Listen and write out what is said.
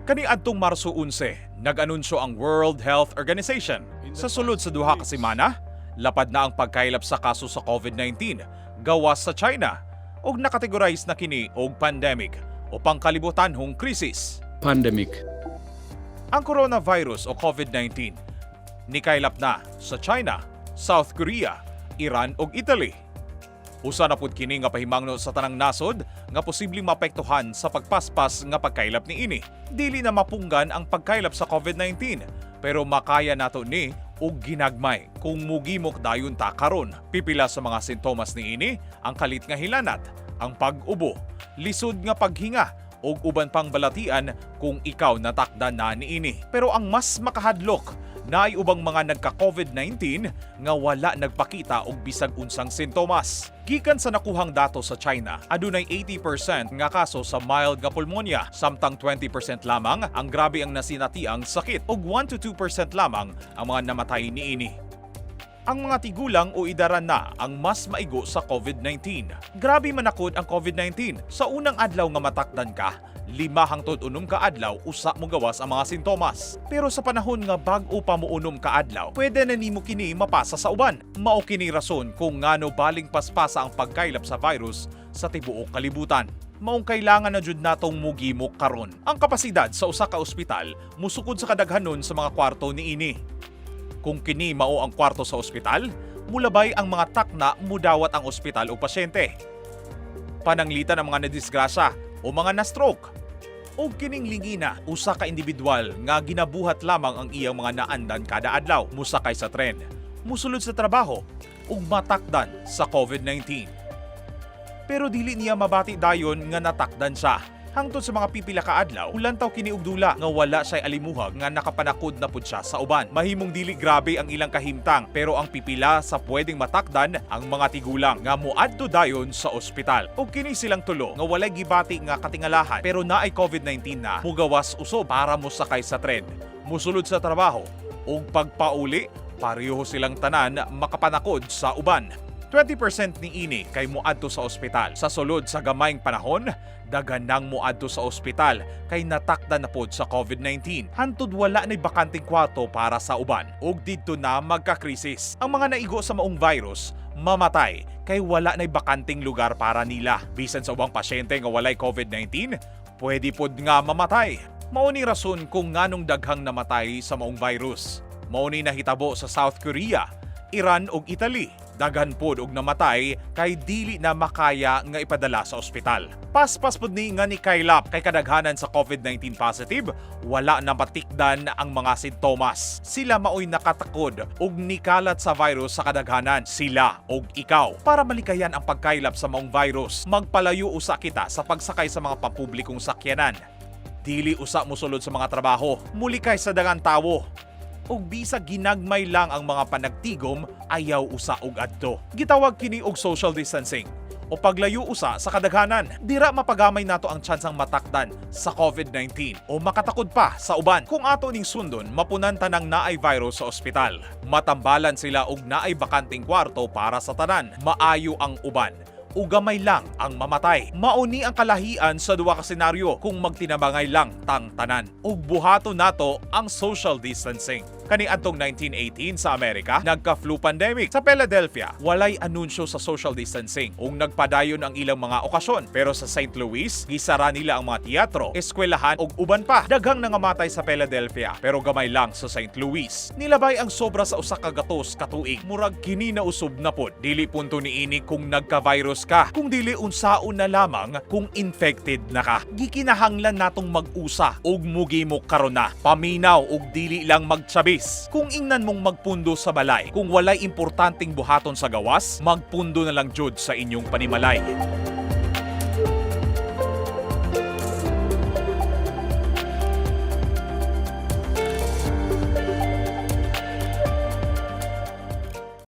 Kaniadtong Marso 11, nag-anunsyo ang World Health Organization. Sa sulod sa duha ka semana, lapad na ang pagkailap sa kaso sa COVID-19 gawas sa China ug nakategorize na kini og pandemic o pangkalibutanhong krisis. Pandemic. Ang coronavirus o COVID-19 nikailap na sa China, South Korea, Iran ug Italy. Usa na pud kini nga pahimangno sa tanang nasod nga posibleng maapektuhan sa pagpaspas nga pagkailap niini. Dili na mapunggan ang pagkailap sa COVID-19 pero makaya nato ni og ginagmay kung mugimok dayon ta karon. Pipila sa mga sintomas niini ang kalit nga hilanat, ang pag-ubo, lisod nga paghinga ug uban pang balatian kung ikaw natakdan na niini. Pero ang mas makahadlok naay ubang mga nagka-COVID-19 nga wala nagpakita og bisag unsang sintomas. Gikan sa nakuhang dato sa China, adunay 80% nga kaso sa mild nga pulmonya, samtang 20% lamang ang grabe ang nasinatiang sakit ug 1 to 2% lamang ang mga namatay niini. Ang mga tigulang o idaran na ang mas maigo sa COVID-19. Grabe manakod ang COVID-19. Sa unang adlaw nga matakdan ka, 5 hangtod 6 ka adlaw usa mo gawas ang mga sintomas. Pero sa panahon nga bag-o pa mo 6 ka adlaw, pwede na nimo kini mapasa sa uban. Mao kini rason kung ngano baling paspasa ang pagkailap sa virus sa tibuok kalibutan. Maong kailangan na jud natong mugimok karon. Ang kapasidad sa usa ka ospital musukod sa kadaghanon sa mga kwarto niini. Kung kini mao ang kwarto sa ospital, mulabay ang mga takna mudawat ang ospital o pasyente. Pananglitan ang mga nadisgrasya o mga na-stroke. O kining lingina, usa ka individual nga ginabuhat lamang ang iyang mga naandan kada adlaw, musakay sa tren, musulod sa trabaho, ug matakdan sa COVID-19. Pero dili niya mabati dayon nga natakdan siya. Hangtod sa mga pipila ka adlaw, ulantaw kini og dula nga wala say alimuhag nga nakapanakod na pud siya sa uban. Mahimong dili grabe ang ilang kahimtang pero ang pipila sa pwedeng matakdan ang mga tigulang nga moadto dayon sa ospital. Ug kini silang tulo nga walay gibati nga katingalahan pero naay COVID-19 na, mugawas usob para mosakay sa tren, musulod sa trabaho ug pagpauli pareho silang tanan makapanakod sa uban. 20% ni ini kay moadto sa ospital. Sa sulod sa gamayng panahon, daganang moadto sa ospital kay natakdan na pod sa COVID-19. Hantod wala na'y bakanting kwarto para sa uban ug didto na magkakrisis. Ang mga naigo sa maong virus mamatay kay wala na'y bakanting lugar para nila. Bisan sa ubang pasyente nga walay COVID-19, pwede pod nga mamatay. Mao ni rason kung nganong daghang namatay sa maong virus. Mao ni nahitabo sa South Korea, Iran ug Italy. Daghan pod og namatay kay dili na makaya nga ipadala sa ospital. Paspas pod ni nga ni kailap kay kadaghanan sa COVID-19 positive, wala na matikdan ang mga sintomas. Sila maoy nakatakod og nikalat sa virus sa kadaghanan. Sila og ikaw. Para malikayan ang pagkailap sa maong virus, magpalayo usa kita sa pagsakay sa mga pampublikong sakyanan. Dili usa mosulod sa mga trabaho, mulikay sa daghang tawo. Og bisag ginagmay lang ang mga panagtigom, ayaw usa og adto. Gitawag kini og social distancing o paglayo usa sa kadaghanan. Dira mapagamay nato ang tsansang matakdan sa COVID-19 o makatakod pa sa uban. Kung ato ning sundon, mapunan tanang naay virus sa ospital. Matambalan sila og naay bakanting kwarto para sa tanan. Maayo ang uban. Ugamay lang ang mamatay. Mauni ang kalahian sa duwa ka senaryo kung magtinabangay lang tang tanan. Ug buhato nato ang social distancing. Kaniadtong 1918 sa Amerika, nagka-flu pandemic. Sa Philadelphia, walay anunsyo sa social distancing ug nagpadayon ang ilang mga okasyon. Pero sa St. Louis, gisara nila ang mga teatro, eskwelahan ug uban pa. Daghang nangamatay sa Philadelphia pero gamay lang sa St. Louis. Nilabay ang sobra sa usa ka gatos ka tuig. Murag kini na usub na pod. Dili punto niini kung nagka-virus ka, kung dili unsaon na lamang kung infected na ka. Gikinahanglan natong mag-usa ug mugimok karon na. Paminaw ug dili lang magtsabi. Kung ingnan mong magpundo sa balay, kung walay importanteng buhaton sa gawas, magpundo na lang jud sa inyong panimalay.